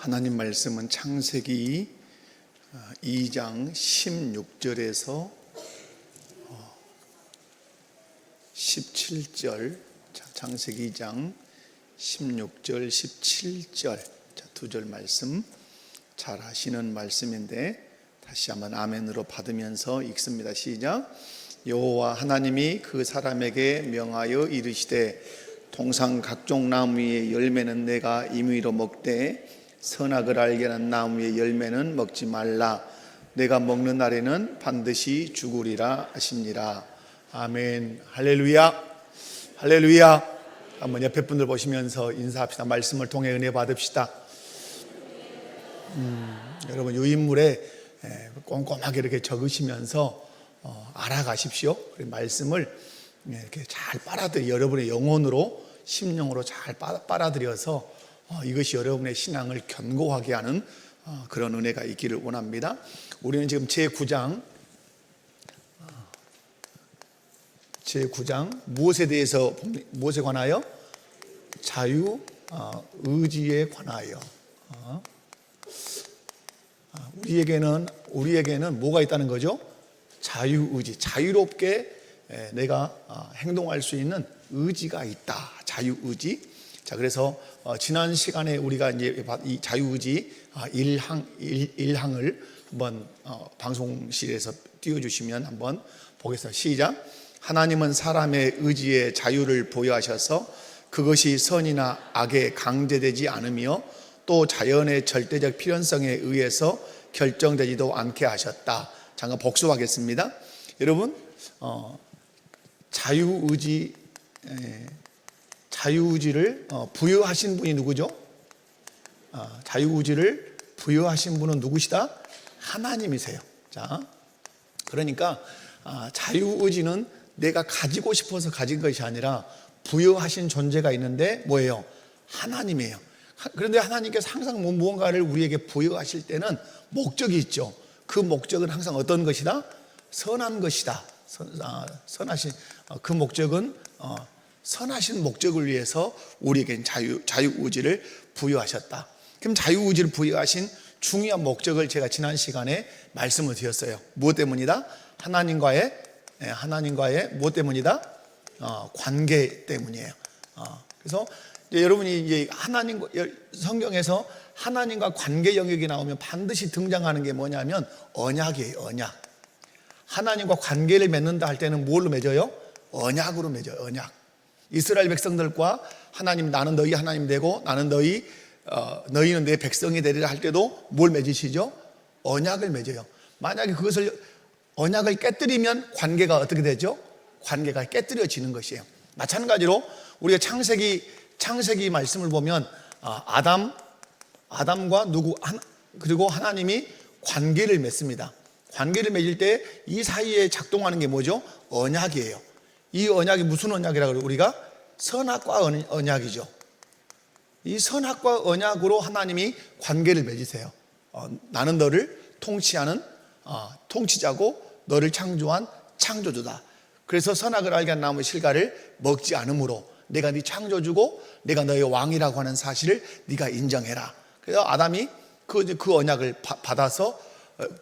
하나님 말씀은 창세기 2장 16절에서 17절, 창세기 2장 16절, 17절, 두 절 말씀 잘 아시는 말씀인데 다시 한번 아멘으로 받으면서 읽습니다. 시작. 여호와 하나님이 그 사람에게 명하여 이르시되 동산 각종 나무 위의 열매는 내가 임의로 먹되 선악을 알게 하는 나무의 열매는 먹지 말라. 내가 먹는 날에는 반드시 죽으리라 하시니라. 아멘. 할렐루야. 할렐루야. 한번 옆에 분들 보시면서 인사합시다. 말씀을 통해 은혜 받읍시다. 여러분 유인물에 꼼꼼하게 이렇게 적으시면서 알아가십시오. 말씀을 이렇게 잘 빨아들여 여러분의 영혼으로 심령으로 잘 빨아들여서 이것이 여러분의 신앙을 견고하게 하는 그런 은혜가 있기를 원합니다. 우리는 지금 제9장 무엇에 대해서, 무엇에 관하여? 자유, 의지에 관하여. 우리에게는 뭐가 있다는 거죠? 자유의지, 자유롭게 내가 행동할 수 있는 의지가 있다. 자유의지. 자, 그래서 지난 시간에 우리가 이제 이 자유의지 1항을 한번 방송실에서 띄워주시면 한번 보겠습니다. 시작. 하나님은 사람의 의지에 자유를 부여하셔서 그것이 선이나 악에 강제되지 않으며 또 자연의 절대적 필연성에 의해서 결정되지도 않게 하셨다. 잠깐 복습하겠습니다. 여러분, 자유의지를 부여하신 분이 누구죠? 자유의지를 부여하신 분은 누구시다? 하나님이세요. 자, 그러니까 자유의지는 내가 가지고 싶어서 가진 것이 아니라 부여하신 존재가 있는데 뭐예요? 하나님이에요. 그런데 하나님께서 항상 무언가를 우리에게 부여하실 때는 목적이 있죠. 그 목적은 항상 어떤 것이다? 선한 것이다. 선하신 그 목적은 선하신 목적을 위해서 우리에겐 자유의지를 부여하셨다. 그럼 자유의지를 부여하신 중요한 목적을 제가 지난 시간에 말씀을 드렸어요. 무엇 때문이다? 하나님과의 무엇 때문이다? 관계 때문이에요. 그래서 이제 여러분이 이제 성경에서 하나님과 관계 영역이 나오면 반드시 등장하는 게 뭐냐면 언약이에요. 언약. 하나님과 관계를 맺는다 할 때는 뭘로 맺어요? 언약으로 맺어요. 언약. 이스라엘 백성들과 하나님, 나는 너희 하나님 되고 나는 너희는 내 백성이 되리라 할 때도 뭘 맺으시죠? 언약을 맺어요. 만약에 언약을 깨뜨리면 관계가 어떻게 되죠? 관계가 깨뜨려지는 것이에요. 마찬가지로 우리가 창세기 말씀을 보면 아담과 그리고 하나님이 관계를 맺습니다. 관계를 맺을 때 이 사이에 작동하는 게 뭐죠? 언약이에요. 이 언약이 무슨 언약이라고 그래요? 우리가 선악과 언약이죠. 이 선악과 언약으로 하나님이 관계를 맺으세요. 나는 너를 통치하는 통치자고 너를 창조한 창조주다. 그래서 선악을 알게 한 나무 실과를 먹지 않으므로 내가 네 창조주고 내가 너의 왕이라고 하는 사실을 네가 인정해라. 그래서 아담이 그 언약을 받아서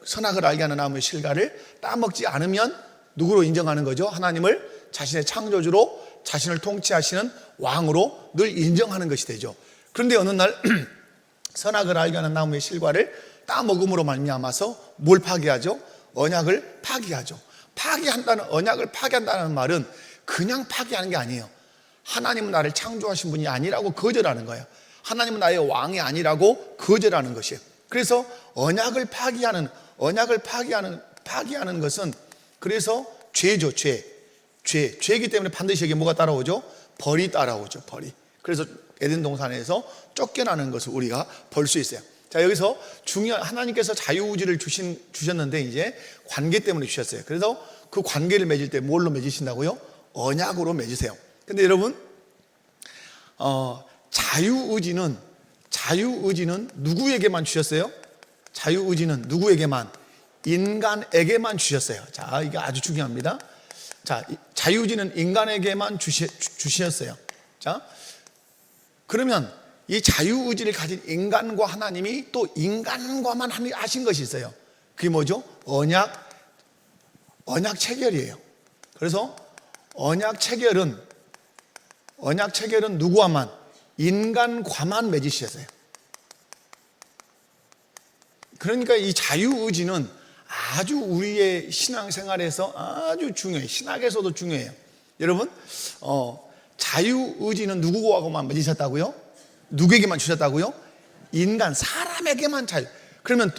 선악을 알게 하는 나무의 실과를 따먹지 않으면 누구로 인정하는 거죠? 하나님을 자신의 창조주로, 자신을 통치하시는 왕으로 늘 인정하는 것이 되죠. 그런데 어느 날 선악을 알게 하는 나무의 실과를 따먹음으로 말미암아서 뭘 파괴하죠? 언약을 파괴하죠. 언약을 파괴한다는 말은 그냥 파괴하는 게 아니에요. 하나님은 나를 창조하신 분이 아니라고 거절하는 거예요. 하나님은 나의 왕이 아니라고 거절하는 것이에요. 그래서 언약을 파괴하는 것은 그래서 죄죠. 죄이기 때문에 반드시 여기 뭐가 따라오죠? 벌이 따라오죠. 벌이. 그래서 에덴 동산에서 쫓겨나는 것을 우리가 볼 수 있어요. 자, 여기서 하나님께서 자유의지를 주셨는데 이제 관계 때문에 주셨어요. 그래서 그 관계를 맺을 때 뭘로 맺으신다고요? 언약으로 맺으세요. 근데 여러분, 자유의지는 누구에게만 주셨어요? 자유의지는 누구에게만? 인간에게만 주셨어요. 자, 이게 아주 중요합니다. 자, 자유의지는 인간에게만 주셨어요. 자, 그러면 이 자유의지를 가진 인간과 하나님이 또 인간과만 하신 것이 있어요. 그게 뭐죠? 언약 체결이에요. 그래서 언약 체결은 누구와만? 인간과만 맺으셨어요. 그러니까 이 자유의지는 아주 우리의 신앙생활에서 아주 중요해요. 신학에서도 중요해요. 여러분, 자유의지는 누구하고만 맺으셨다고요? 누구에게만 주셨다고요? 인간, 사람에게만 자유. 그러면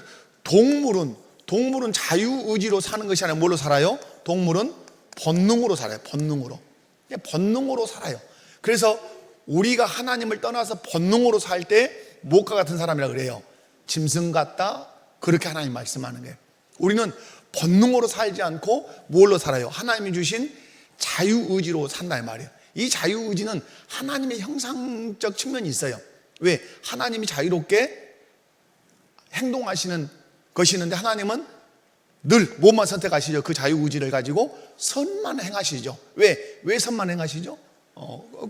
동물은 자유의지로 사는 것이 아니라 뭘로 살아요? 동물은 본능으로 살아요. 본능으로 살아요. 그래서 우리가 하나님을 떠나서 본능으로 살 때 무엇과 같은 사람이라 그래요? 짐승 같다. 그렇게 하나님 말씀하는 거예요. 우리는 본능으로 살지 않고 뭘로 살아요? 하나님이 주신 자유의지로 산다 이 말이에요. 이 자유의지는 하나님의 형상적 측면이 있어요. 왜? 하나님이 자유롭게 행동하시는 것이 있는데 하나님은 늘 뭐만 선택하시죠? 그 자유의지를 가지고 선만 행하시죠. 왜 선만 행하시죠?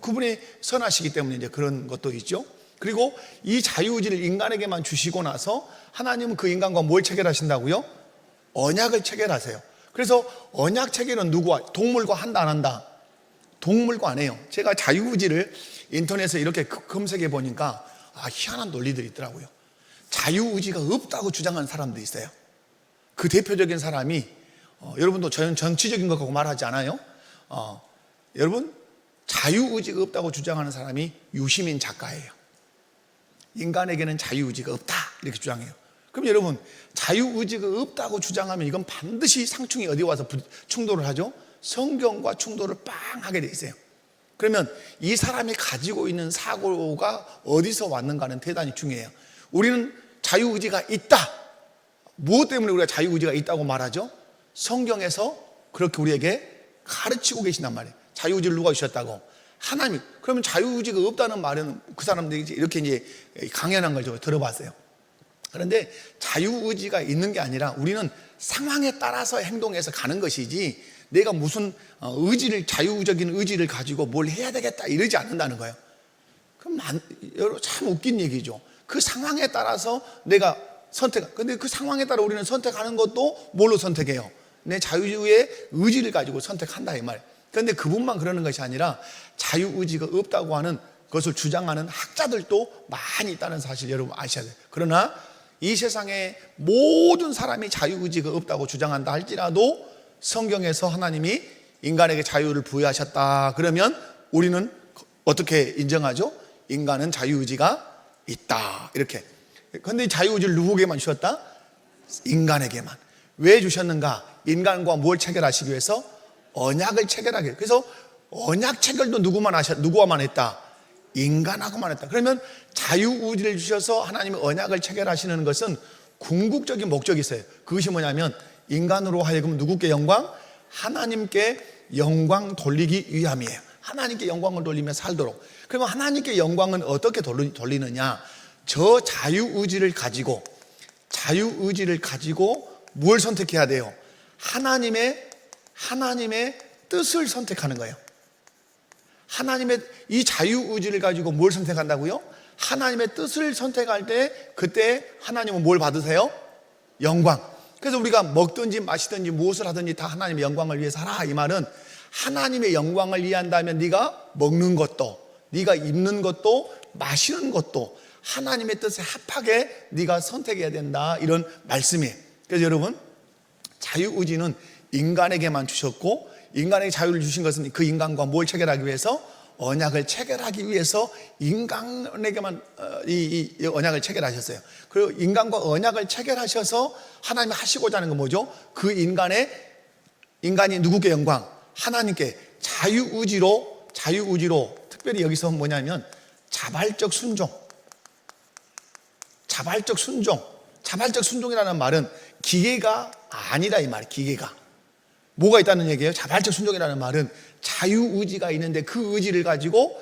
그분이 선하시기 때문에 이제 그런 것도 있죠. 그리고 이 자유의지를 인간에게만 주시고 나서 하나님은 그 인간과 뭘 체결하신다고요? 언약을 체결하세요. 그래서 언약 체결은 누구와? 동물과 한다 안 한다? 동물과 안 해요. 제가 자유의지를 인터넷에 이렇게 검색해 보니까 희한한 논리들이 있더라고요. 자유의지가 없다고 주장하는 사람도 있어요. 그 대표적인 사람이 여러분도 저는 정치적인 것 갖고 말하지 않아요. 여러분, 자유의지가 없다고 주장하는 사람이 유시민 작가예요. 인간에게는 자유의지가 없다 이렇게 주장해요. 그럼 여러분, 자유의지가 없다고 주장하면 이건 반드시 상충이 어디 와서 충돌을 하죠? 성경과 충돌을 빵 하게 돼 있어요. 그러면 이 사람이 가지고 있는 사고가 어디서 왔는가는 대단히 중요해요. 우리는 자유의지가 있다. 무엇 때문에 우리가 자유의지가 있다고 말하죠? 성경에서 그렇게 우리에게 가르치고 계신단 말이에요. 자유의지를 누가 주셨다고? 하나님. 그러면 자유의지가 없다는 말은 그 사람들이 이렇게 이제 강연한 걸 제가 들어봤어요. 그런데 자유의지가 있는 게 아니라 우리는 상황에 따라서 행동해서 가는 것이지 내가 무슨 자유적인 의지를 가지고 뭘 해야 되겠다 이러지 않는다는 거예요. 그럼 참 웃긴 얘기죠. 그 상황에 따라서 내가 근데 그 상황에 따라 우리는 선택하는 것도 뭘로 선택해요? 내 자유의 의지를 가지고 선택한다 이 말. 그런데 그분만 그러는 것이 아니라 자유의지가 없다고 하는 것을 주장하는 학자들도 많이 있다는 사실 여러분 아셔야 돼요. 그러나 이 세상에 모든 사람이 자유의지가 없다고 주장한다 할지라도 성경에서 하나님이 인간에게 자유를 부여하셨다 그러면 우리는 어떻게 인정하죠? 인간은 자유의지가 있다 이렇게. 그런데 자유의지를 누구에게만 주셨다? 인간에게만. 왜 주셨는가? 인간과 뭘 체결하시기 위해서? 언약을 체결하기 위해서. 그래서 언약 체결도 누구와만 했다? 인간하고만 했다. 그러면 자유의지를 주셔서 하나님의 언약을 체결하시는 것은 궁극적인 목적이 있어요. 그것이 뭐냐면 인간으로 하여금 누구께 영광? 하나님께 영광 돌리기 위함이에요. 하나님께 영광을 돌리며 살도록. 그러면 하나님께 영광은 어떻게 돌리느냐? 저 자유의지를 가지고 뭘 선택해야 돼요? 하나님의 뜻을 선택하는 거예요. 하나님의 이 자유의지를 가지고 뭘 선택한다고요? 하나님의 뜻을 선택할 때 그때 하나님은 뭘 받으세요? 영광. 그래서 우리가 먹든지 마시든지 무엇을 하든지 다 하나님의 영광을 위해서 하라 이 말은 하나님의 영광을 위한다면 네가 먹는 것도 네가 입는 것도 마시는 것도 하나님의 뜻에 합하게 네가 선택해야 된다 이런 말씀이에요. 그래서 여러분 자유의지는 인간에게만 주셨고 인간에게 자유를 주신 것은 그 인간과 뭘 체결하기 위해서? 언약을 체결하기 위해서 인간에게만 이 언약을 체결하셨어요. 그리고 인간과 언약을 체결하셔서 하나님이 하시고자 하는 건 뭐죠? 그 인간이 누구께 영광? 하나님께 자유의지로 특별히 여기서 뭐냐면 자발적 순종이라는 말은 기계가 아니다 이 말이에요. 기계가 뭐가 있다는 얘기예요? 자발적 순종이라는 말은 자유의지가 있는데 그 의지를 가지고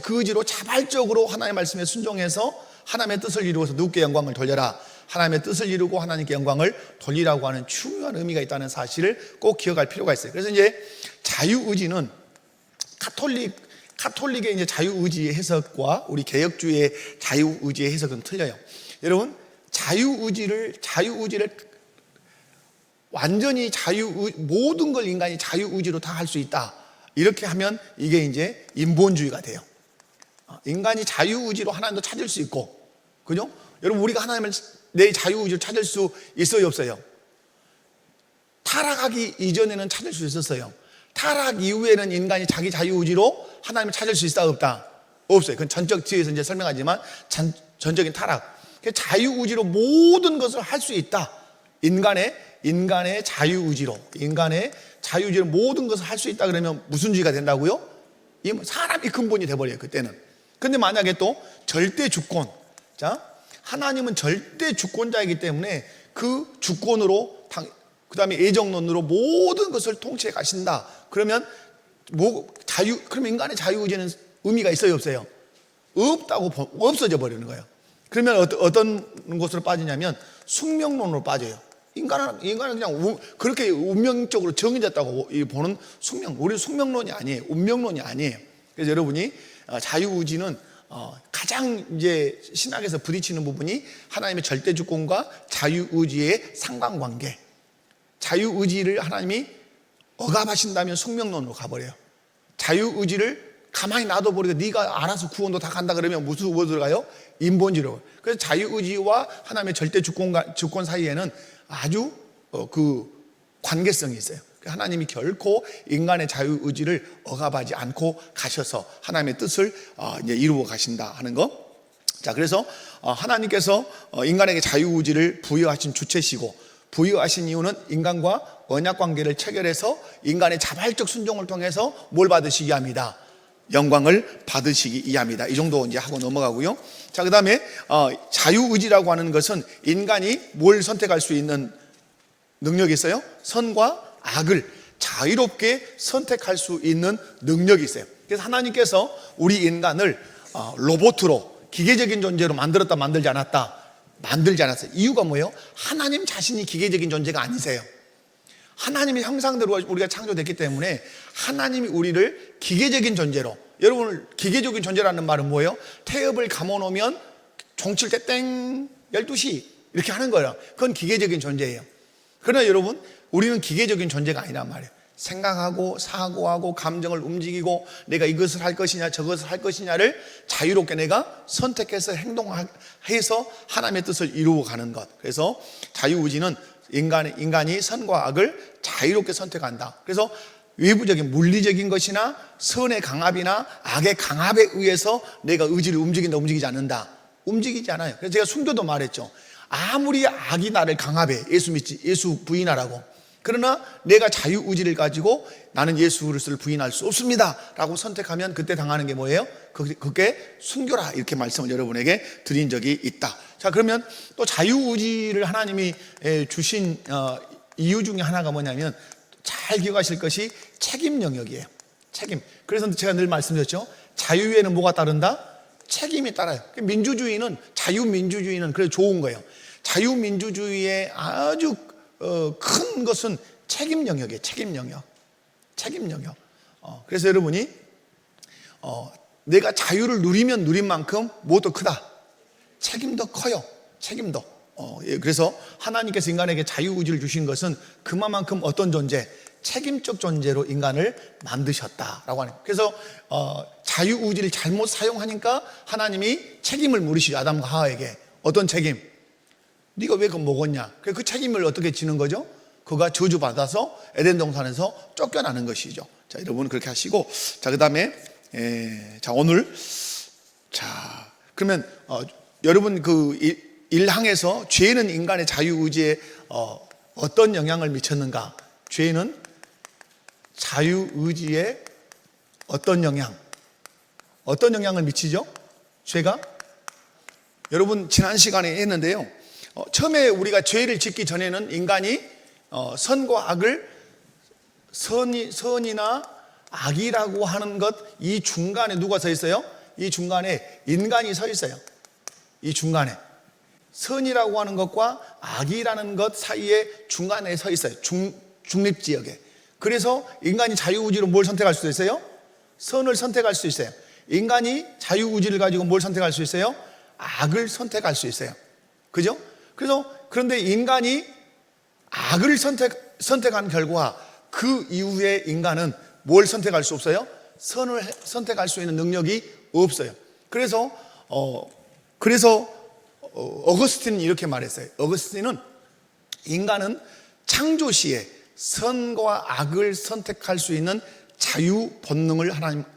그 의지로 자발적으로 하나님의 말씀에 순종해서 하나님의 뜻을 이루어서 누구께 영광을 돌려라. 하나님의 뜻을 이루고 하나님께 영광을 돌리라고 하는 중요한 의미가 있다는 사실을 꼭 기억할 필요가 있어요. 그래서 이제 자유의지는 카톨릭의 이제 자유의지 해석과 우리 개혁주의의 자유의지 해석은 틀려요. 여러분, 자유의지를 완전히 모든 걸 인간이 자유의지로 다 할 수 있다, 이렇게 하면 이게 이제 인본주의가 돼요. 인간이 자유의지로 하나님도 찾을 수 있고, 그죠? 여러분, 우리가 하나님을 내 자유의지로 찾을 수 있어요, 없어요? 타락하기 이전에는 찾을 수 있었어요. 타락 이후에는 인간이 자기 자유의지로 하나님을 찾을 수 있다, 없다? 없어요. 그건 전적 뒤에서 이제 설명하지만 전적인 타락. 자유의지로 모든 것을 할 수 있다. 인간의 자유의지로 모든 것을 할 수 있다 그러면 무슨 주의가 된다고요? 사람이 근본이 돼버려요, 그때는. 근데 만약에 또 절대 주권, 자, 하나님은 절대 주권자이기 때문에 그 주권으로, 그 다음에 애정론으로 모든 것을 통치해 가신다. 그러면 그러면 인간의 자유의지는 의미가 있어요, 없어요? 없어져 버리는 거예요. 그러면 어떤 곳으로 빠지냐면 숙명론으로 빠져요. 인간은 그냥 그렇게 운명적으로 정해졌다고 보는 우리는 숙명론이 아니에요. 운명론이 아니에요. 그래서 여러분이 자유의지는 가장 이제 신학에서 부딪히는 부분이 하나님의 절대 주권과 자유의지의 상관관계. 자유의지를 하나님이 억압하신다면 숙명론으로 가버려요. 자유의지를 가만히 놔둬버리고 네가 알아서 구원도 다 간다 그러면 무엇으로 가요? 인본주의로. 그래서 자유의지와 하나님의 절대 주권 사이에는 아주 그 관계성이 있어요. 하나님이 결코 인간의 자유의지를 억압하지 않고 가셔서 하나님의 뜻을 이제 이루어 가신다 하는 거. 자, 그래서 하나님께서 인간에게 자유의지를 부여하신 주체시고, 부여하신 이유는 인간과 언약 관계를 체결해서 인간의 자발적 순종을 통해서 뭘 받으시기 합니다? 영광을 받으시기 이합니다. 이 정도 이제 하고 넘어가고요. 자, 그 다음에 자유의지라고 하는 것은 인간이 뭘 선택할 수 있는 능력이 있어요? 선과 악을 자유롭게 선택할 수 있는 능력이 있어요. 그래서 하나님께서 우리 인간을 로봇으로, 기계적인 존재로 만들지 않았어요. 이유가 뭐예요? 하나님 자신이 기계적인 존재가 아니세요. 하나님의 형상대로 우리가 창조됐기 때문에 하나님이 우리를 기계적인 존재로, 여러분 기계적인 존재라는 말은 뭐예요? 태엽을 감아놓으면 종칠 때 땡 12시 이렇게 하는 거예요. 그건 기계적인 존재예요. 그러나 여러분, 우리는 기계적인 존재가 아니란 말이에요. 생각하고 사고하고 감정을 움직이고 내가 이것을 할 것이냐 저것을 할 것이냐를 자유롭게 내가 선택해서 행동해서 하나님의 뜻을 이루어가는 것. 그래서 자유의지는 인간이 선과 악을 자유롭게 선택한다. 그래서 외부적인 물리적인 것이나 선의 강압이나 악의 강압에 의해서 내가 의지를 움직이지 않는다. 움직이지 않아요. 그래서 제가 순교도 말했죠. 아무리 악이 나를 강압해, 예수 부인하라고. 그러나 내가 자유의지를 가지고 나는 예수 그리스도를 부인할 수 없습니다 라고 선택하면 그때 당하는 게 뭐예요? 그게 순교라, 이렇게 말씀을 여러분에게 드린 적이 있다. 자, 그러면 또 자유의지를 하나님이 주신 이유 중에 하나가 뭐냐면, 잘 기억하실 것이 책임 영역이에요. 책임. 그래서 제가 늘 말씀드렸죠. 자유에는 뭐가 따른다? 책임이 따라요. 자유민주주의는 그래서 좋은 거예요. 자유민주주의의 아주 큰 것은 책임 영역이에요. 책임 영역. 그래서 여러분이 내가 자유를 누리면 누린 만큼 무엇도 크다? 책임도 커요. 책임도. 그래서 하나님께서 인간에게 자유의지를 주신 것은 그만큼 어떤 존재? 책임적 존재로 인간을 만드셨다라고 하는 거예요. 그래서 자유의지를 잘못 사용하니까 하나님이 책임을 물으시죠. 아담과 하와에게. 어떤 책임? 네가 왜 그거 먹었냐? 그 책임을 어떻게 지는 거죠? 그가 저주받아서 에덴 동산에서 쫓겨나는 것이죠. 자, 여러분 그렇게 하시고, 자, 그 다음에 오늘, 자, 그러면 여러분 그 1항에서 죄는 인간의 자유의지에 어떤 영향을 미쳤는가? 죄는 자유의지에 어떤 영향을 미치죠? 죄가? 여러분 지난 시간에 했는데요. 처음에 우리가 죄를 짓기 전에는 인간이 선과 악을, 선이나 악이라고 하는 것, 이 중간에 누가 서 있어요? 이 중간에 인간이 서 있어요. 이 중간에 선이라고 하는 것과 악이라는 것 사이에 중간에 서 있어요. 중립지역에. 그래서 인간이 자유의지로 뭘 선택할 수도 있어요? 선을 선택할 수 있어요. 인간이 자유의지를 가지고 뭘 선택할 수 있어요? 악을 선택할 수 있어요. 그죠? 그런데 인간이 악을 선택한 결과 그 이후에 인간은 뭘 선택할 수 없어요? 선을 선택할 수 있는 능력이 없어요. 그래서 어거스틴은 이렇게 말했어요. 어거스틴은 인간은 창조 시에 선과 악을 선택할 수 있는 자유능을 하나님으로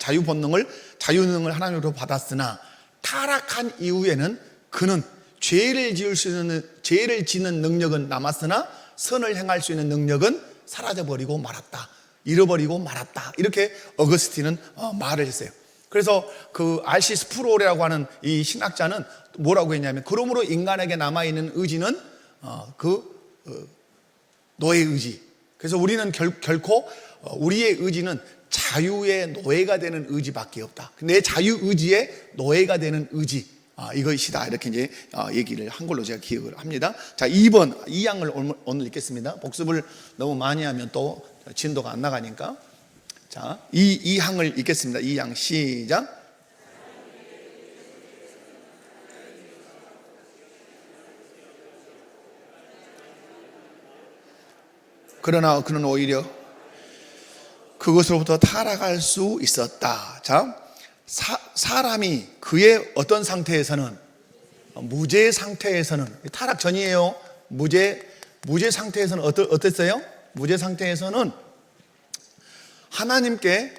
받았으나 타락한 이후에는 그는 죄를 짓는 능력은 남았으나 선을 행할 수 있는 능력은 사라져버리고 말았다. 잃어버리고 말았다. 이렇게 어거스틴은 말을 했어요. 그래서 그 R.C. 스프롤이라고 하는 이 신학자는 뭐라고 했냐면, 그러므로 인간에게 남아있는 의지는 노예 의지. 그래서 우리는 결코 우리의 의지는 자유의 노예가 되는 의지밖에 없다. 내 자유 의지의 노예가 되는 의지, 이것이다. 이렇게 이제 얘기를 한 걸로 제가 기억을 합니다. 자, 2번 2항을 오늘 읽겠습니다. 복습을 너무 많이 하면 또 진도가 안 나가니까. 자, 2항을 읽겠습니다. 2항 시작. 그러나 그는 오히려 그것으로부터 타락할 수 있었다. 자, 사람이 그의 어떤 상태에서는, 무죄 상태에서는, 타락 전이에요. 무죄 상태에서는 어땠어요? 무죄 상태에서는 하나님께,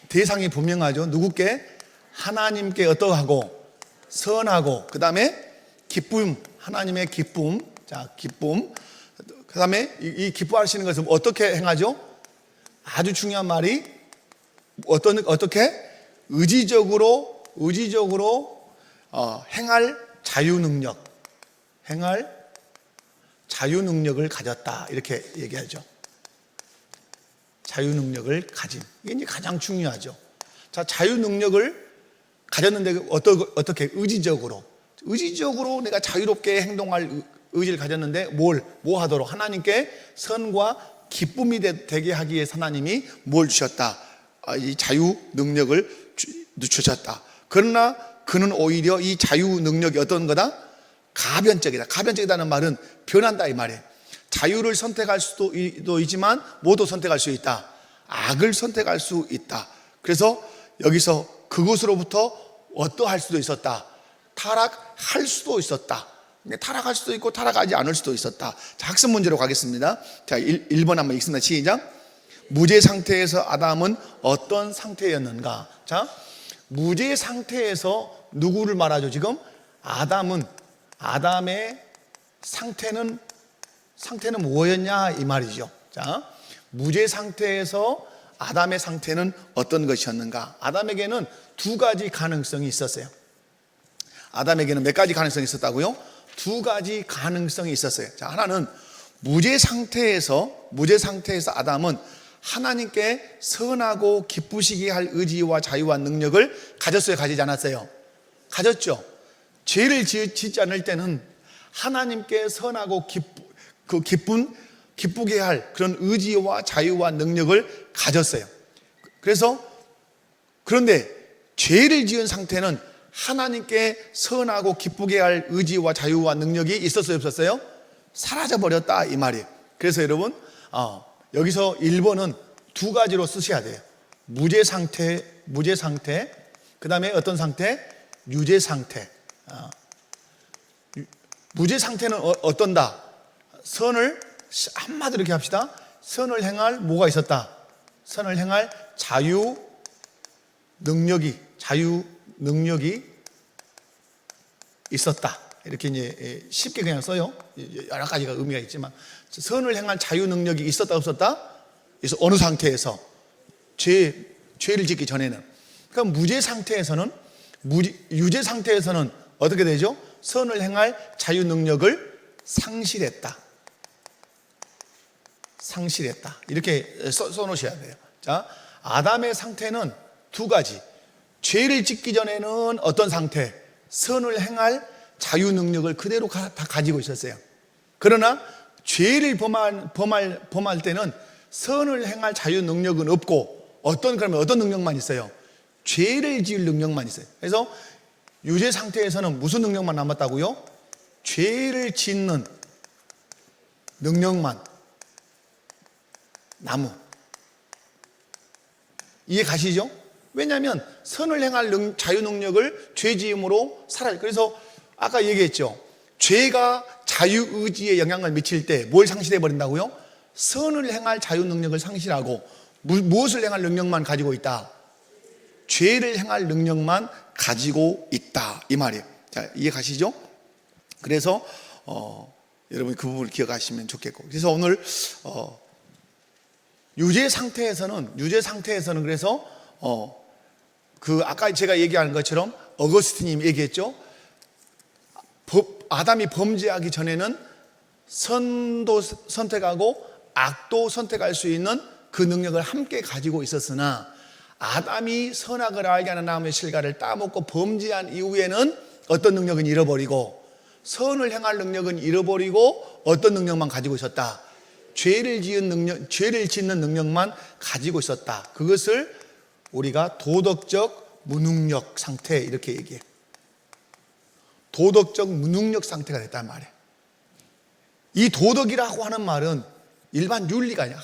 대상이 분명하죠. 누구께? 하나님께 어떠하고? 선하고, 그 다음에 기쁨, 하나님의 기쁨. 자, 기쁨. 그 다음에 이 기뻐하시는 것을 어떻게 행하죠? 아주 중요한 말이 어떻게? 의지적으로 행할 자유능력을 가졌다. 이렇게 얘기하죠. 자유능력을 가짐. 이게 이제 가장 중요하죠. 자, 자유능력을 가졌는데 어떻게? 의지적으로 내가 자유롭게 행동할 의지를 가졌는데 뭐 하도록? 하나님께 선과 기쁨이 되게 하기 위해서 하나님이 뭘 주셨다? 이 자유 능력을 주셨다. 그러나 그는 오히려 이 자유 능력이 어떤 거다? 가변적이다. 가변적이다는 말은 변한다 이 말이에요. 자유를 선택할 수도 있지만 모두 선택할 수 있다. 악을 선택할 수 있다. 그래서 여기서 그것으로부터 어떠할 수도 있었다. 타락할 수도 있었다. 타락할 수도 있고 타락하지 않을 수도 있었다. 자, 학습 문제로 가겠습니다. 자, 1번 한번 읽습니다. 시작. 무죄 상태에서 아담은 어떤 상태였는가? 자, 무죄 상태에서 누구를 말하죠? 지금 아담의 상태는 뭐였냐 이 말이죠. 자, 무죄 상태에서 아담의 상태는 어떤 것이었는가? 아담에게는 두 가지 가능성이 있었어요. 아담에게는 몇 가지 가능성이 있었다고요? 두 가지 가능성이 있었어요. 자, 하나는 무죄 상태에서 아담은 하나님께 선하고 기쁘시게 할 의지와 자유와 능력을 가졌어요? 가지지 않았어요? 가졌죠. 죄를 짓지 않을 때는 하나님께 선하고 기쁘게 할 그런 의지와 자유와 능력을 가졌어요. 그런데 죄를 지은 상태는 하나님께 선하고 기쁘게 할 의지와 자유와 능력이 있었어요? 없었어요? 사라져버렸다 이 말이에요. 그래서 여러분 여기서 1번은 두 가지로 쓰셔야 돼요. 무죄 상태, 그 다음에 어떤 상태? 유죄 상태. 무죄 상태는 어떤다? 선을, 한마디로 이렇게 합시다. 선을 행할 뭐가 있었다? 선을 행할 자유 능력이 있었다. 이렇게 이제 쉽게 그냥 써요. 여러 가지가 의미가 있지만 선을 행할 자유 능력이 있었다 없었다? 그래서 어느 상태에서? 죄를 짓기 전에는. 그러니까 유죄 상태에서는 어떻게 되죠? 선을 행할 자유 능력을 상실했다. 이렇게 써놓으셔야 돼요. 자, 아담의 상태는 두 가지. 죄를 짓기 전에는 어떤 상태? 선을 행할 자유 능력을 그대로 다 가지고 있었어요. 그러나 죄를 범할 때는 선을 행할 자유 능력은 없고 그러면 어떤 능력만 있어요? 죄를 지을 능력만 있어요. 그래서 유죄 상태에서는 무슨 능력만 남았다고요? 죄를 짓는 능력만 남어. 이해 가시죠? 왜냐하면 선을 행할 자유 능력을 죄지음으로 살아요. 그래서 아까 얘기했죠. 죄가 자유의지에 영향을 미칠 때 뭘 상실해 버린다고요? 선을 행할 자유 능력을 상실하고 무엇을 행할 능력만 가지고 있다? 죄를 행할 능력만 가지고 있다, 이 말이에요. 자, 이해 가시죠? 그래서 여러분이 그 부분을 기억하시면 좋겠고, 그래서 오늘 유죄 상태에서는 그래서 아까 제가 얘기한 것처럼 어거스틴님이 얘기했죠. 아담이 범죄하기 전에는 선도 선택하고 악도 선택할 수 있는 그 능력을 함께 가지고 있었으나, 아담이 선악을 알게 하는 나무의 실과를 따먹고 범죄한 이후에는 어떤 능력은 잃어버리고, 선을 행할 능력은 잃어버리고 어떤 능력만 가지고 있었다? 죄를 짓는 능력만 가지고 있었다. 그것을 우리가 도덕적 무능력 상태, 이렇게 얘기해. 도덕적 무능력 상태가 됐단 말이에요. 이 도덕이라고 하는 말은 일반 윤리가 아니야.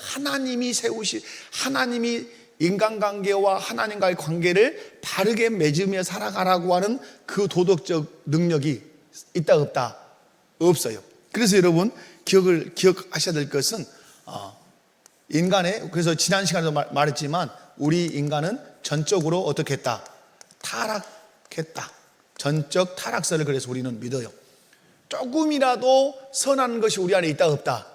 하나님이 인간관계와 하나님과의 관계를 바르게 맺으며 살아가라고 하는 그 도덕적 능력이 있다 없다? 없어요. 그래서 여러분 기억하셔야 될 것은 그래서 지난 시간에도 말했지만 우리 인간은 전적으로 어떻게 했다? 타락했다. 전적 타락설을 그래서 우리는 믿어요. 조금이라도 선한 것이 우리 안에 있다 없다?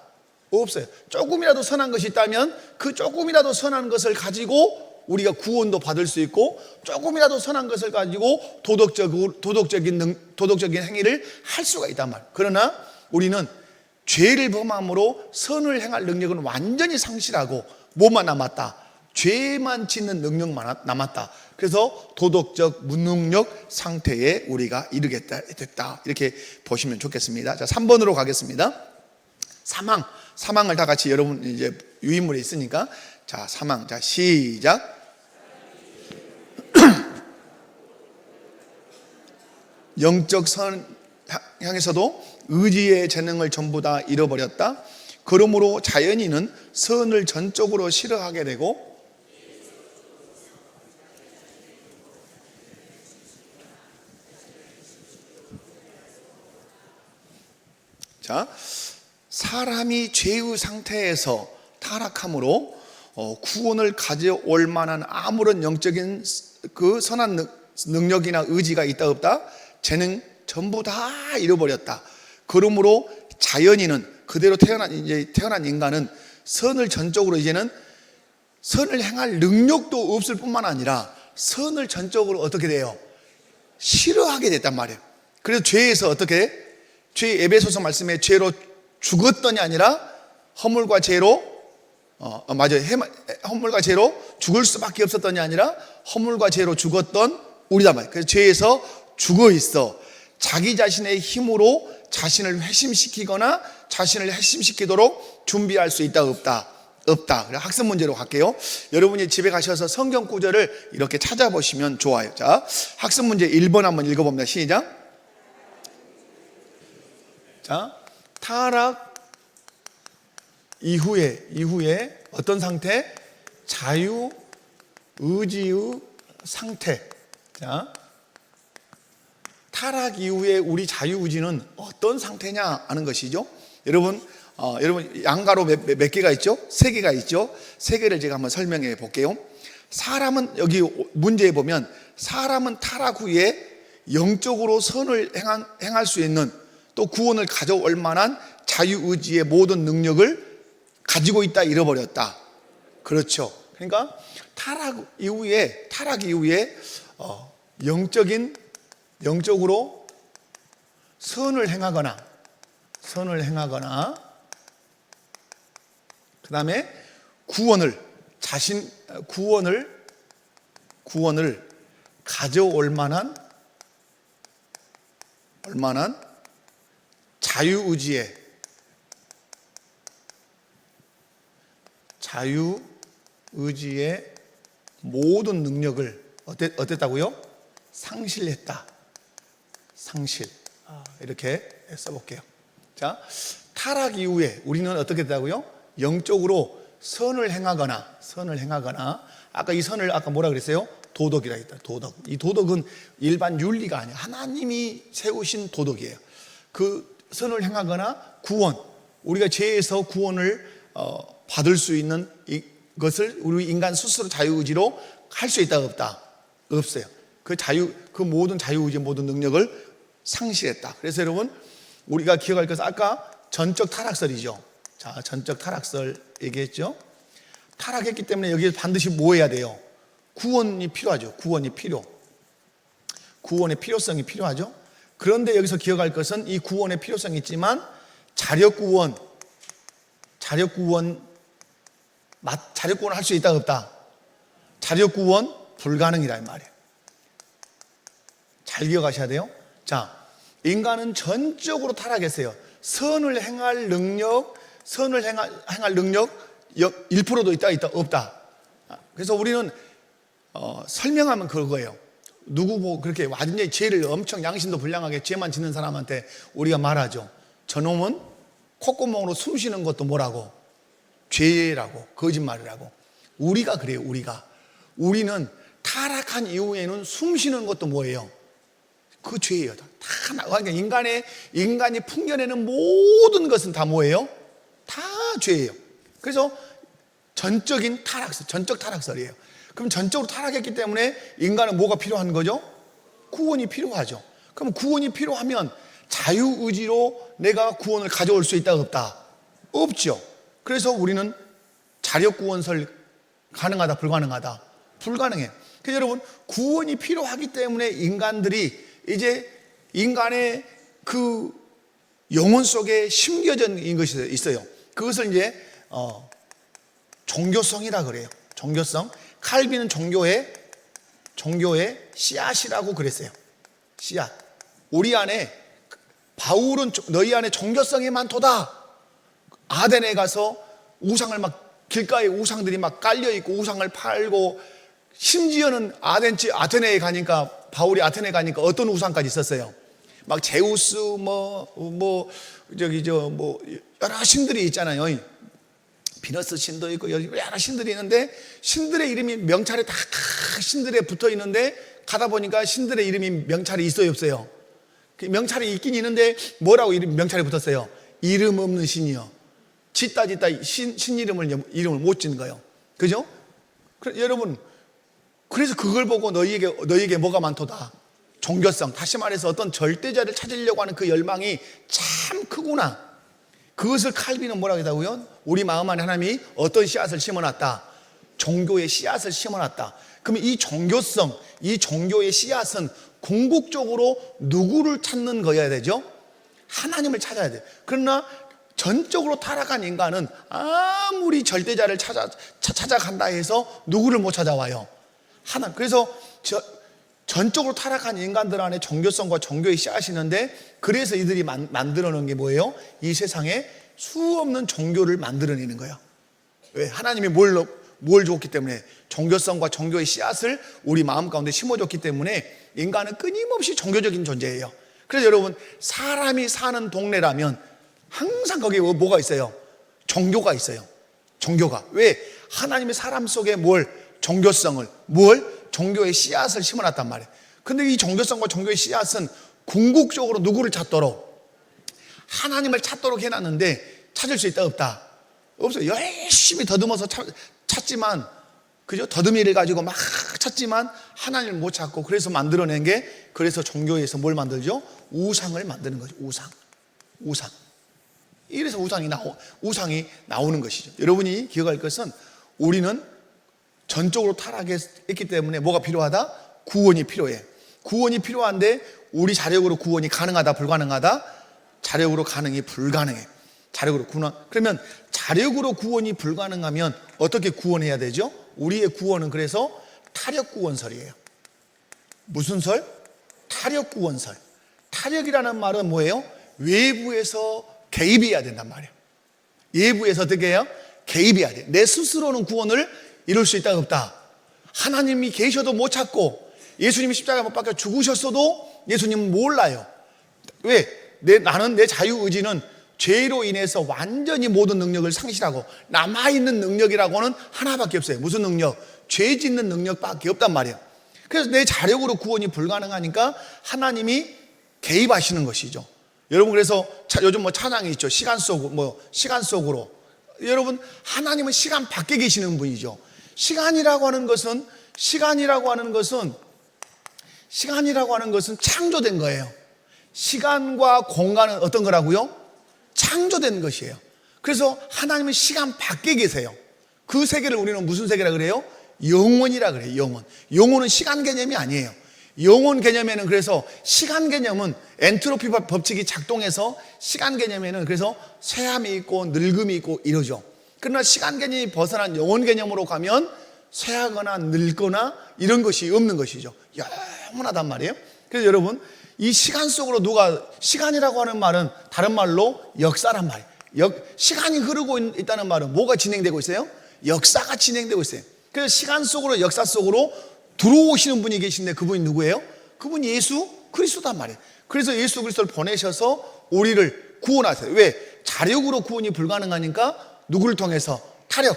없어요. 조금이라도 선한 것이 있다면 그 조금이라도 선한 것을 가지고 우리가 구원도 받을 수 있고, 조금이라도 선한 것을 가지고 도덕적인 행위를 할 수가 있단 말이에요. 그러나 우리는 죄를 범함으로 선을 행할 능력은 완전히 상실하고 뭐만 남았다? 죄만 짓는 능력만 남았다. 그래서 도덕적 무능력 상태에 우리가 이르게 됐다, 이렇게 보시면 좋겠습니다. 자, 3번으로 가겠습니다. 사망을 다 같이 여러분 이제 유인물에 있으니까, 자, 사망. 자, 시작. 영적 선 향해서도 의지의 재능을 전부 다 잃어버렸다. 그러므로 자연인은 선을 전적으로 싫어하게 되고, 자, 사람이 죄의 상태에서 타락함으로 구원을 가져올 만한 아무런 영적인 그 선한 능력이나 의지가 있다 없다? 재능 전부 다 잃어버렸다. 그러므로 자연인은, 그대로 태어난 인간은 선을 전적으로, 이제는 선을 행할 능력도 없을 뿐만 아니라 선을 전적으로 어떻게 돼요? 싫어하게 됐단 말이에요. 그래서 죄에서 어떻게? 죄, 에베소서 말씀에 죄로 죽었더니 아니라 허물과 죄로 허물과 죄로 죽을 수밖에 없었더니 아니라 허물과 죄로 죽었던 우리다 말이에요. 그래서 죄에서 죽어 있어. 자기 자신의 힘으로 자신을 회심시키거나 자신을 회심시키도록 준비할 수 있다 없다? 없다. 학습 문제로 갈게요. 여러분이 집에 가셔서 성경 구절을 이렇게 찾아보시면 좋아요. 자, 학습 문제 1번 한번 읽어봅니다. 시작. 자, 타락 이후에 어떤 상태? 자유 의지의 상태. 자, 타락 이후에 우리 자유 의지는 어떤 상태냐 하는 것이죠. 여러분 양가로 몇 개가 있죠? 3개가 있죠. 3개를 제가 한번 설명해 볼게요. 사람은, 여기 문제에 보면 사람은 타락 후에 영적으로 선을 행할 수 있는, 또 구원을 가져올 만한 자유의지의 모든 능력을 가지고 있다, 잃어버렸다. 그렇죠. 그러니까 타락 이후에 영적으로 선을 행하거나 그 다음에 구원을 가져올 만한 자유의지의 모든 능력을 어땠다고요? 상실했다. 상실. 이렇게 써볼게요. 자, 타락 이후에 우리는 어떻게 됐다고요? 영적으로 선을 행하거나, 아까 이 선을 아까 뭐라 그랬어요? 도덕이라 했다. 도덕. 이 도덕은 일반 윤리가 아니에요. 하나님이 세우신 도덕이에요. 그 선을 행하거나 구원, 우리가 죄에서 구원을 받을 수 있는 이것을 우리 인간 스스로 자유의지로 할 수 있다 없다? 없어요. 그 모든 자유의지, 모든 능력을 상실했다. 그래서 여러분, 우리가 기억할 것은 아까 전적 타락설이죠. 자, 전적 타락설 얘기했죠. 타락했기 때문에 여기에 반드시 뭐 해야 돼요? 구원이 필요하죠. 구원의 필요성이 필요하죠. 그런데 여기서 기억할 것은 이 구원의 필요성이 있지만 자력구원을 할 수 있다 없다? 자력구원 불가능이란 말이에요. 잘 기억하셔야 돼요. 자, 인간은 전적으로 타락했어요. 선을 행할 능력 1%도 있다 없다? 그래서 우리는 설명하면 그거예요. 누구 뭐 그렇게 완전히 죄를 엄청 양심도 불량하게 죄만 짓는 사람한테 우리가 말하죠. 저놈은 콧구멍으로 숨 쉬는 것도 뭐라고? 죄라고, 거짓말이라고. 우리가 그래요. 우리는 타락한 이후에는 숨 쉬는 것도 뭐예요? 그 죄예요. 그러니까 인간이 풍겨내는 모든 것은 다 뭐예요? 다 죄예요. 그래서 전적 타락설이에요. 그럼 전적으로 타락했기 때문에 인간은 뭐가 필요한 거죠? 구원이 필요하죠. 그럼 구원이 필요하면 자유의지로 내가 구원을 가져올 수 있다 없다? 없죠. 그래서 우리는 자력구원설 가능하다 불가능하다? 불가능해요. 그래서 여러분, 구원이 필요하기 때문에 인간들이 이제 인간의 그 영혼 속에 심겨져 있는 것이 있어요. 그것을 이제 종교성이라 그래요. 종교성. 칼빈은 종교의 씨앗이라고 그랬어요. 씨앗. 우리 안에, 바울은 너희 안에 종교성이 많도다. 아덴에 가서 우상을 길가에 우상들이 깔려 있고 우상을 팔고, 심지어는 아테네에 가니까, 바울이 아테네에 가니까 어떤 우상까지 있었어요? 제우스 여러 신들이 있잖아요. 비너스 신도 있고 여러 신들이 있는데, 신들의 이름이 명찰에 다 신들에 붙어 있는데, 가다 보니까 신들의 이름이 명찰이 있어요 없어요? 명찰이 있긴 있는데 뭐라고 명찰이 붙었어요? 이름 없는 신이요. 짓다 신 이름을 못 짓는 거예요. 그죠? 여러분, 그래서 그걸 보고 너희에게 뭐가 많도다? 종교성. 다시 말해서 어떤 절대자를 찾으려고 하는 그 열망이 참 크구나. 그것을 칼빈은 뭐라고 했다고요? 우리 마음 안에 하나님이 어떤 씨앗을 심어놨다? 종교의 씨앗을 심어놨다. 그러면 이 종교성, 이 종교의 씨앗은 궁극적으로 누구를 찾는 거여야 되죠? 하나님을 찾아야 돼요. 그러나 전적으로 타락한 인간은 아무리 절대자를 찾아간다 해서 누구를 못 찾아와요? 하나님. 그래서 전적으로 타락한 인간들 안에 종교성과 종교의 씨앗이 있는데, 그래서 이들이 만들어 놓은 게 뭐예요? 이 세상에 수없는 종교를 만들어내는 거예요. 왜? 하나님이 뭘 줬기 때문에, 종교성과 종교의 씨앗을 우리 마음 가운데 심어줬기 때문에 인간은 끊임없이 종교적인 존재예요. 그래서 여러분, 사람이 사는 동네라면 항상 거기에 뭐가 있어요? 종교가 있어요. 종교가. 왜? 하나님의 사람 속에 종교성을, 종교의 씨앗을 심어놨단 말이에요. 근데 이 종교성과 종교의 씨앗은 궁극적으로 누구를 찾도록? 하나님을 찾도록 해놨는데, 찾을 수 있다 없다? 없어요. 열심히 더듬어서 찾지만, 그죠? 더듬이를 가지고 막 찾지만 하나님을 못 찾고, 그래서 만들어낸 게, 그래서 종교에서 뭘 만들죠? 우상을 만드는 거죠. 우상. 이래서 우상이 나오는 것이죠. 여러분이 기억할 것은, 우리는 전적으로 타락했기 때문에 뭐가 필요하다? 구원이 필요해. 구원이 필요한데, 우리 자력으로 구원이 가능하다 불가능하다? 자력으로 가능이 불가능해. 그러면 자력으로 구원이 불가능하면 어떻게 구원해야 되죠? 우리의 구원은 그래서 타력구원설이에요. 무슨 설? 타력구원설. 타력이라는 말은 뭐예요? 외부에서 개입해야 된단 말이에요. 외부에서 어떻게 해요? 개입해야 돼. 내 스스로는 구원을 이룰 수 있다 없다? 하나님이 계셔도 못 찾고 예수님이 십자가에 못 박혀 죽으셨어도 예수님은 몰라요. 왜? 나는 내 자유의지는 죄로 인해서 완전히 모든 능력을 상실하고 남아있는 능력이라고는 하나밖에 없어요. 무슨 능력? 죄 짓는 능력밖에 없단 말이에요. 그래서 내 자력으로 구원이 불가능하니까 하나님이 개입하시는 것이죠. 여러분, 그래서 요즘 찬양이 있죠. 시간 속으로. 여러분, 하나님은 시간 밖에 계시는 분이죠. 시간이라고 하는 것은 창조된 거예요. 시간과 공간은 어떤 거라고요? 창조된 것이에요. 그래서 하나님은 시간 밖에 계세요. 그 세계를 우리는 무슨 세계라 그래요? 영원이라 그래요. 영원. 영혼은 시간 개념이 아니에요. 영혼 개념에는, 그래서 시간 개념은 엔트로피 법칙이 작동해서 시간 개념에는 그래서 쇠함이 있고 늙음이 있고 이러죠. 그러나 시간 개념이 벗어난 영혼 개념으로 가면 쇠하거나 늙거나 이런 것이 없는 것이죠. 영원하단 말이에요. 그래서 여러분, 이 시간 속으로 시간이라고 하는 말은 다른 말로 역사란 말이에요. 시간이 흐르고 있다는 말은 뭐가 진행되고 있어요? 역사가 진행되고 있어요. 그래서 시간 속으로, 역사 속으로 들어오시는 분이 계신데 그분이 누구예요? 그분이 예수 그리스도단 말이에요. 그래서 예수 그리스도를 보내셔서 우리를 구원하세요. 왜? 자력으로 구원이 불가능하니까 누구를 통해서? 타력,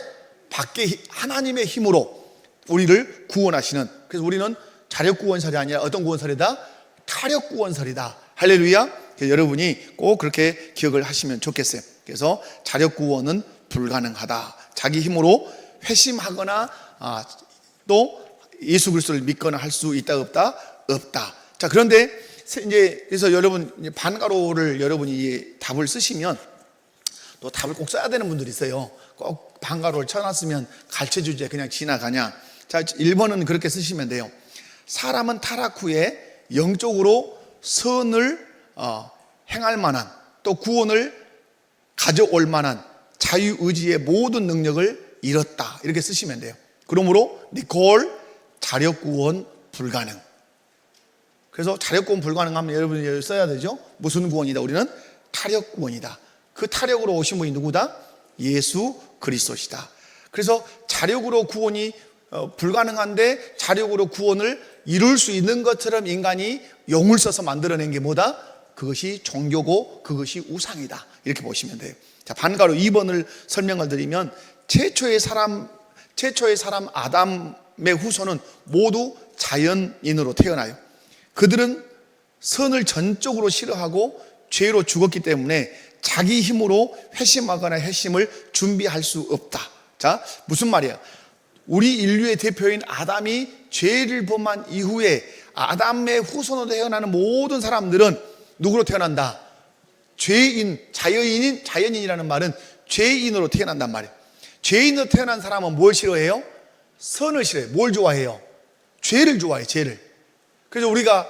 밖에 하나님의 힘으로 우리를 구원하시는. 그래서 우리는 자력 구원설이 아니라 어떤 구원설이다? 타력 구원설이다. 할렐루야. 여러분이 꼭 그렇게 기억을 하시면 좋겠어요. 그래서 자력 구원은 불가능하다. 자기 힘으로 회심하거나 또 예수 그리스도를 믿거나 할 수 있다 없다? 없다. 자, 그런데 이제 그래서 여러분 반가로를 여러분이 답을 쓰시면 또 답을 꼭 써야 되는 분들이 있어요. 꼭 반가로를 쳐놨으면 가르쳐 주제 그냥 지나가냐. 자, 1번은 그렇게 쓰시면 돼요. 사람은 타락 후에 영적으로 선을 행할 만한, 또 구원을 가져올 만한 자유의지의 모든 능력을 잃었다. 이렇게 쓰시면 돼요. 그러므로 니콜 자력구원 불가능. 그래서 자력구원 불가능하면 여러분이 써야 되죠. 무슨 구원이다? 우리는 타력구원이다. 그 타력으로 오신 분이 누구다? 예수 그리스도시다. 그래서 자력으로 구원이 불가능한데 자력으로 구원을 이룰 수 있는 것처럼 인간이 용을 써서 만들어낸 게 뭐다? 그것이 종교고 그것이 우상이다. 이렇게 보시면 돼요. 자, 반가로 2번을 설명을 드리면 최초의 사람 아담의 후손은 모두 자연인으로 태어나요. 그들은 선을 전적으로 싫어하고 죄로 죽었기 때문에 자기 힘으로 회심하거나 회심을 준비할 수 없다. 자, 무슨 말이야? 우리 인류의 대표인 아담이 죄를 범한 이후에 아담의 후손으로 태어나는 모든 사람들은 누구로 태어난다? 죄인, 자연인이라는 말은 죄인으로 태어난단 말이에요. 죄인으로 태어난 사람은 뭘 싫어해요? 선을 싫어해요. 뭘 좋아해요? 죄를 좋아해요. 죄를. 그래서 우리가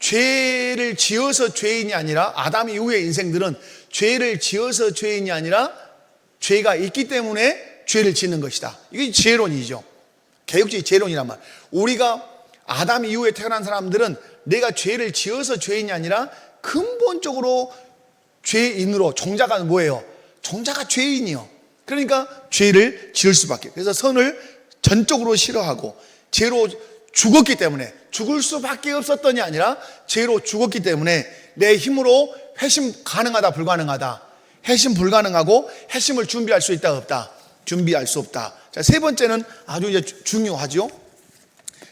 죄를 지어서 죄인이 아니라, 아담 이후의 인생들은 죄를 지어서 죄인이 아니라 죄가 있기 때문에 죄를 짓는 것이다. 이게 죄론이죠. 개혁주의 죄론이란 말. 우리가 아담 이후에 태어난 사람들은 내가 죄를 지어서 죄인이 아니라 근본적으로 죄인으로, 종자가 뭐예요? 종자가 죄인이요. 그러니까 죄를 지을 수밖에. 그래서 선을 전적으로 싫어하고 죄로 죽었기 때문에, 죽을 수밖에 없었던이 아니라 죄로 죽었기 때문에 내 힘으로 회심 가능하다 불가능하다? 회심 불가능하고 회심을 준비할 수 있다 없다? 준비할 수 없다. 자, 세 번째는 아주 이제 중요하죠.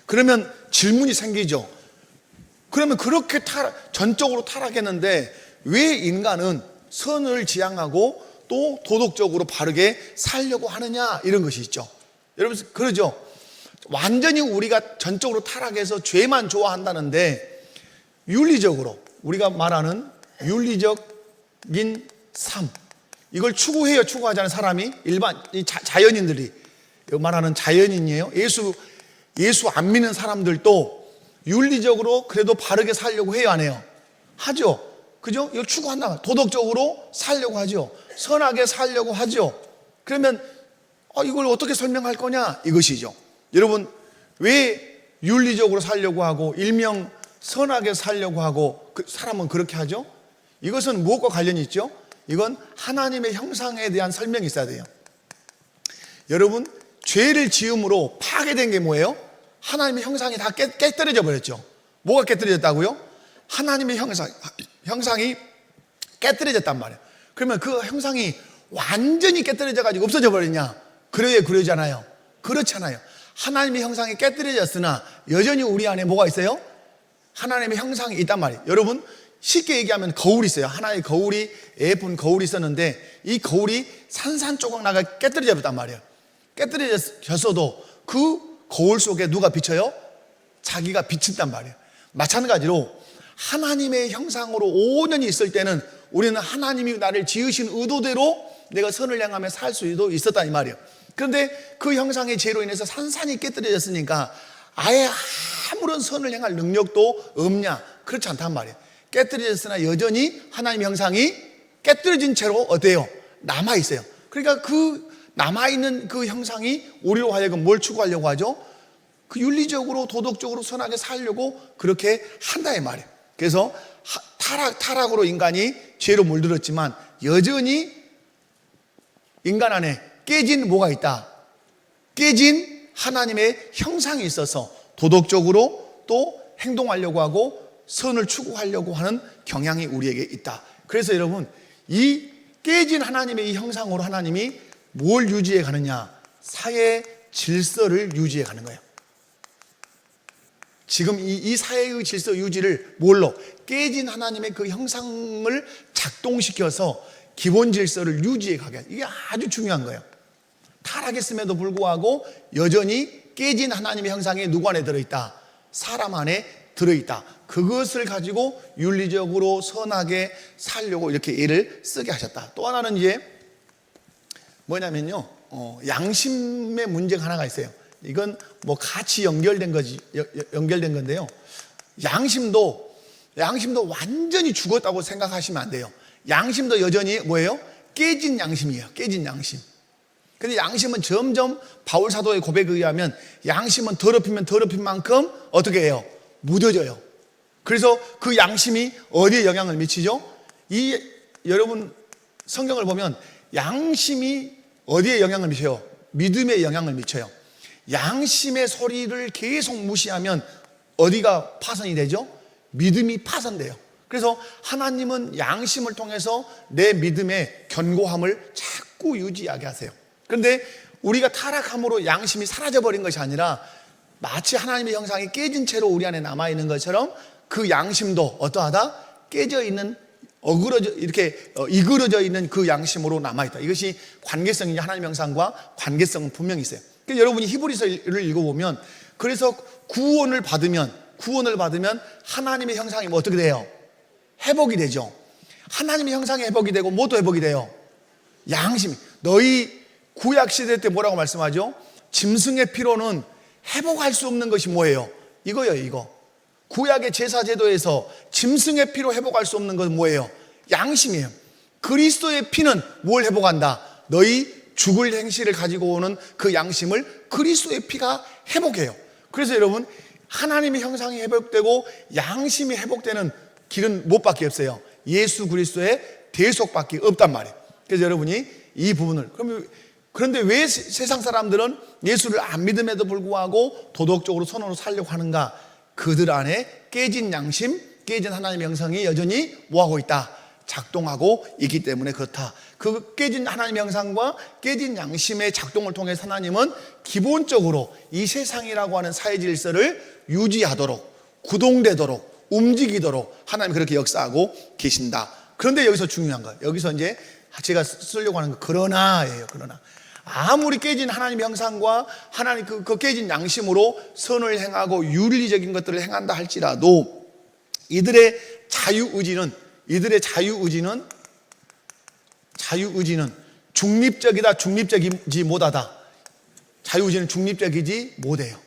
그러면 질문이 생기죠. 그러면 그렇게 전적으로 타락했는데 왜 인간은 선을 지향하고 또 도덕적으로 바르게 살려고 하느냐, 이런 것이 있죠. 여러분 그러죠. 완전히 우리가 전적으로 타락해서 죄만 좋아한다는데 윤리적으로, 우리가 말하는 윤리적인 삶, 이걸 추구해요. 추구하지 않은 사람이 일반 자연인들이 말하는 자연인이에요. 예수 안 믿는 사람들도 윤리적으로 그래도 바르게 살려고 해요, 안 해요? 하죠. 그죠? 이걸 추구한다. 도덕적으로 살려고 하죠. 선하게 살려고 하죠. 그러면 이걸 어떻게 설명할 거냐? 이것이죠. 여러분, 왜 윤리적으로 살려고 하고 일명 선하게 살려고 하고 사람은 그렇게 하죠? 이것은 무엇과 관련이 있죠? 이건 하나님의 형상에 대한 설명이 있어야 돼요. 여러분, 죄를 지음으로 파괴된 게 뭐예요? 하나님의 형상이 다 깨뜨려져 버렸죠. 뭐가 깨뜨려졌다고요? 하나님의 형상이 깨뜨려졌단 말이에요. 그러면 그 형상이 완전히 깨뜨려져 가지고 없어져 버렸냐? 그러잖아요. 그렇잖아요. 하나님의 형상이 깨뜨려졌으나 여전히 우리 안에 뭐가 있어요? 하나님의 형상이 있단 말이에요. 여러분, 쉽게 얘기하면 거울이 있어요. 하나의 거울이, 예쁜 거울이 있었는데 이 거울이 산산조각 나가 깨뜨려져 버렸단 말이에요. 깨뜨려졌어도 그 거울 속에 누가 비쳐요? 자기가 비친단 말이에요. 마찬가지로 하나님의 형상으로 온전히 있을 때는 우리는 하나님이 나를 지으신 의도대로 내가 선을 향하며 살 수도 있었다 이 말이에요. 그런데 그 형상의 죄로 인해서 산산이 깨뜨려졌으니까 아예 아무런 선을 향할 능력도 없냐? 그렇지 않단 말이에요. 깨뜨려졌으나 여전히 하나님의 형상이 깨뜨려진 채로 어때요? 남아있어요. 그러니까 그 남아있는 그 형상이 우리로 하여금 뭘 추구하려고 하죠? 그 윤리적으로 도덕적으로 선하게 살려고 그렇게 한다 이 말이에요. 그래서 타락으로 인간이 죄로 물들었지만 여전히 인간 안에 깨진 뭐가 있다? 깨진 하나님의 형상이 있어서 도덕적으로 또 행동하려고 하고 선을 추구하려고 하는 경향이 우리에게 있다. 그래서 여러분, 이 깨진 하나님의 이 형상으로 하나님이 뭘 유지해 가느냐? 사회 질서를 유지해 가는 거예요. 지금 이 사회의 질서 유지를 뭘로? 깨진 하나님의 그 형상을 작동시켜서 기본 질서를 유지해 가게 하는, 이게 아주 중요한 거예요. 타락했음에도 불구하고 여전히 깨진 하나님의 형상이 누구 안에 들어있다? 사람 안에 들어있다. 그것을 가지고 윤리적으로 선하게 살려고 이렇게 애를 쓰게 하셨다. 또 하나는 이제 뭐냐면요, 양심의 문제가 하나가 있어요. 이건 뭐 같이 연결된 건데요. 양심도 완전히 죽었다고 생각하시면 안 돼요. 양심도 여전히 뭐예요? 깨진 양심이에요. 깨진 양심. 근데 양심은 점점 바울 사도의 고백에 의하면 양심은 더럽히면 더럽힌 만큼 어떻게 해요? 무뎌져요. 그래서 그 양심이 어디에 영향을 미치죠? 여러분 성경을 보면 양심이 어디에 영향을 미쳐요? 믿음에 영향을 미쳐요. 양심의 소리를 계속 무시하면 어디가 파손이 되죠? 믿음이 파손돼요. 그래서 하나님은 양심을 통해서 내 믿음의 견고함을 자꾸 유지하게 하세요. 그런데 우리가 타락함으로 양심이 사라져버린 것이 아니라 마치 하나님의 형상이 깨진 채로 우리 안에 남아있는 것처럼 그 양심도 어떠하다? 깨져있는, 이그러져 있는 그 양심으로 남아있다. 이것이 관계성이 하나님의 형상과 관계성은 분명히 있어요. 그러니까 여러분이 히브리서를 읽어보면, 그래서 구원을 받으면 하나님의 형상이 뭐 어떻게 돼요? 회복이 되죠. 하나님의 형상이 회복이 되고 뭐도 회복이 돼요? 양심이. 너희 구약시대 때 뭐라고 말씀하죠? 짐승의 피로는 회복할 수 없는 것이 뭐예요? 이거예요, 이거. 구약의 제사제도에서 짐승의 피로 회복할 수 없는 것은 뭐예요? 양심이에요. 그리스도의 피는 뭘 회복한다? 너희 죽을 행실을 가지고 오는 그 양심을 그리스도의 피가 회복해요. 그래서 여러분, 하나님의 형상이 회복되고 양심이 회복되는 길은 무엇밖에 없어요? 예수 그리스도의 대속밖에 없단 말이에요. 그래서 여러분이 이 부분을, 그런데 왜 세상 사람들은 예수를 안 믿음에도 불구하고 도덕적으로 선으로 살려고 하는가? 그들 안에 깨진 양심, 깨진 하나님의 형상이 여전히 뭐하고 있다? 작동하고 있기 때문에 그렇다. 그 깨진 하나님의 형상과 깨진 양심의 작동을 통해서 하나님은 기본적으로 이 세상이라고 하는 사회 질서를 유지하도록, 구동되도록, 움직이도록 하나님이 그렇게 역사하고 계신다. 그런데 여기서 중요한 거예요. 여기서 이제 제가 쓰려고 하는 거 그러나예요. 그러나 아무리 깨진 하나님의 형상과 하나님 그 깨진 양심으로 선을 행하고 윤리적인 것들을 행한다 할지라도 이들의 자유의지는 중립적이다, 중립적이지 못하다. 자유의지는 중립적이지 못해요.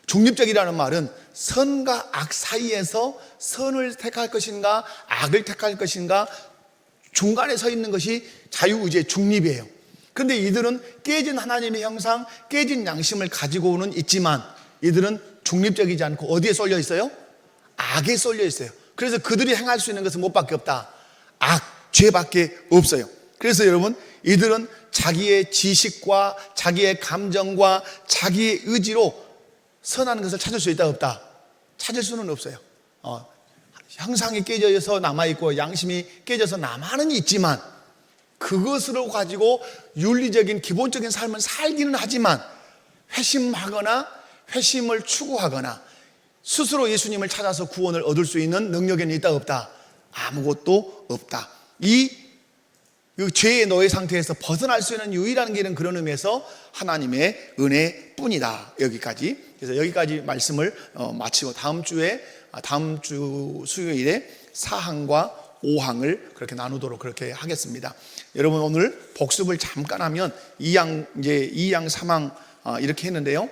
중립적이라는 말은 선과 악 사이에서 선을 택할 것인가 악을 택할 것인가 중간에 서 있는 것이 자유의지의 중립이에요. 그런데 이들은 깨진 하나님의 형상, 깨진 양심을 가지고는 있지만 이들은 중립적이지 않고 어디에 쏠려 있어요? 악에 쏠려 있어요. 그래서 그들이 행할 수 있는 것은 무엇밖에 없다? 악, 죄밖에 없어요. 그래서 여러분, 이들은 자기의 지식과 자기의 감정과 자기의 의지로 선한 것을 찾을 수 있다 없다? 찾을 수는 없어요. 형상이 깨져서 남아있고 양심이 깨져서 남아는 있지만 그것으로 가지고 윤리적인 기본적인 삶을 살기는 하지만 회심하거나 회심을 추구하거나 스스로 예수님을 찾아서 구원을 얻을 수 있는 능력에는 있다 없다? 아무것도 없다. 이 죄의 노예 상태에서 벗어날 수 있는 유일한 길은 그런 의미에서 하나님의 은혜뿐이다. 여기까지. 그래서 여기까지 말씀을 마치고 다음 주 수요일에 4항과 5항을 그렇게 나누도록 그렇게 하겠습니다. 여러분 오늘 복습을 잠깐 하면 2항, 3항 이렇게 했는데요.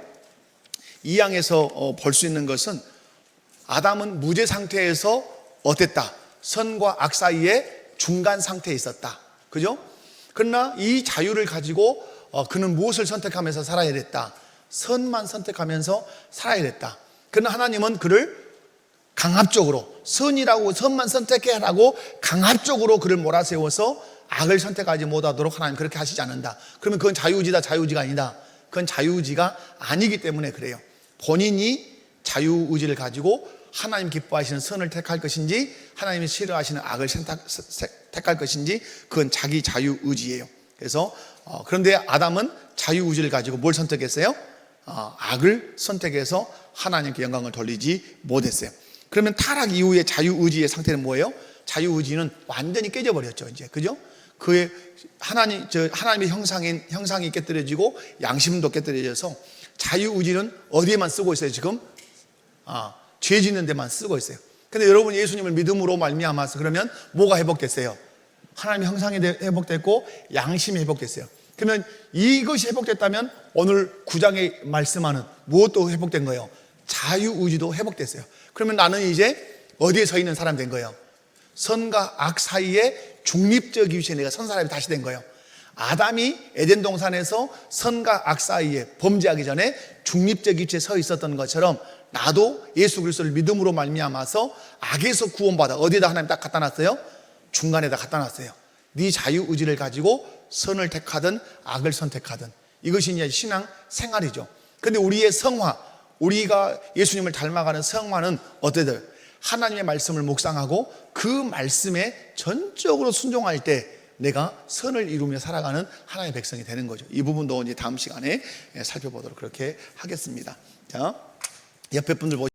2항에서 볼 수 있는 것은 아담은 무죄 상태에서 어땠다? 선과 악 사이에 중간 상태에 있었다. 그죠? 그러나 이 자유를 가지고 그는 무엇을 선택하면서 살아야 됐다? 선만 선택하면서 살아야 됐다. 그러나 하나님은 그를 강압적으로 선이라고 선만 선택해라고 강압적으로 그를 몰아세워서 악을 선택하지 못하도록 하나님 그렇게 하시지 않는다. 그러면 그건 자유의지다, 자유의지가 아니다. 그건 자유의지가 아니기 때문에 그래요. 본인이 자유의지를 가지고 하나님 기뻐하시는 선을 택할 것인지 하나님이 싫어하시는 악을 택할 것인지 그건 자기 자유의지예요. 그래서 그런데 아담은 자유의지를 가지고 뭘 선택했어요? 악을 선택해서 하나님께 영광을 돌리지 못했어요. 그러면 타락 이후의 자유의지의 상태는 뭐예요? 자유의지는 완전히 깨져버렸죠. 이제 그죠? 그의 하나님의 형상이 깨뜨려지고 양심도 깨뜨려져서 자유의지는 어디에만 쓰고 있어요? 지금 죄 짓는 데만 쓰고 있어요. 근데 여러분 예수님을 믿음으로 말미암아서 그러면 뭐가 회복됐어요? 하나님의 형상이 회복됐고 양심이 회복됐어요. 그러면 이것이 회복됐다면 오늘 9장에 말씀하는 무엇도 회복된 거예요? 자유의지도 회복됐어요. 그러면 나는 이제 어디에 서 있는 사람 된 거예요? 선과 악 사이에 중립적 위치에 내가 선 사람이 다시 된 거예요. 아담이 에덴 동산에서 선과 악 사이에 범죄하기 전에 중립적 위치에 서 있었던 것처럼 나도 예수 그리스도를 믿음으로 말미암아서 악에서 구원받아 어디에다 하나님 딱 갖다 놨어요? 중간에다 갖다 놨어요. 네 자유의지를 가지고 선을 택하든 악을 선택하든 이것이 이제 신앙 생활이죠. 그런데 우리의 성화, 우리가 예수님을 닮아가는 성화는 어때요? 하나님의 말씀을 묵상하고 그 말씀에 전적으로 순종할 때 내가 선을 이루며 살아가는 하나님의 백성이 되는 거죠. 이 부분도 이제 다음 시간에 살펴보도록 그렇게 하겠습니다. 자, 옆에 분들 보시죠.